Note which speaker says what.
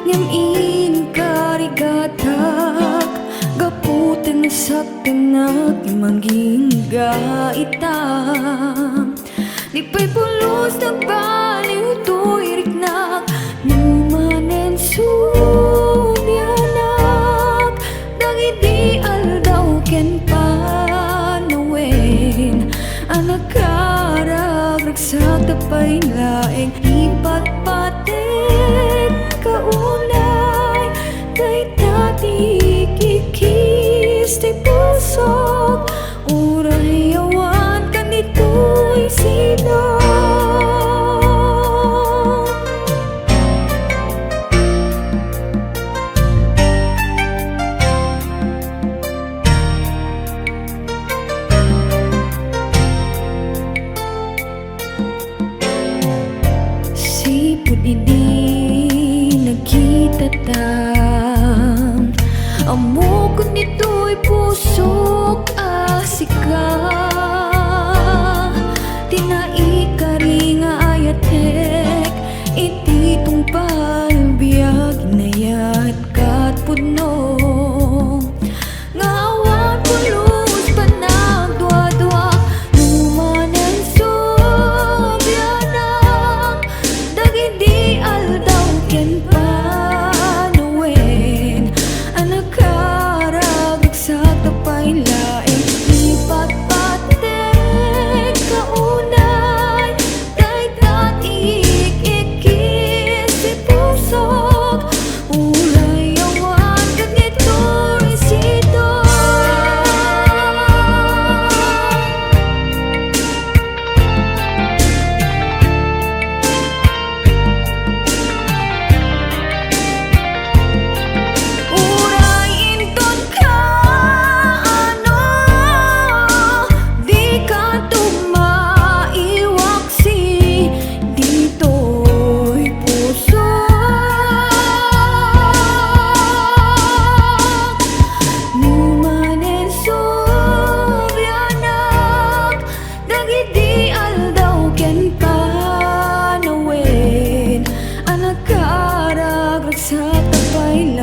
Speaker 1: Ngamin karigatak gaputan sa kanag imaging gaitang di pa'y pulos nagbaliw to'y riknak numanen sunyanak dagiti aldaw ken panawen anak karag sa tapay laeng ipatpaten kaunay kay tati kikis ti pusok uray awan kanito'y sino. Sipod hindi nagkitatam amo ko nito'y pusok asika tinaikari nga ayatek iti tungpal biyag inayat kat pudno nga awan pulos panagdwa-dwa numanen sobyanak dagiti aldaw ken panawen anak karag sa tapay laeng ipatpatek kaunay kay tatik ikis ti pusok uray awan kanito'y sino. Uray inton ka ano di ka tumaiwaksi dito'y pusok numanen sobyanak dagiti aldaw ken panawen anak karag sa tapay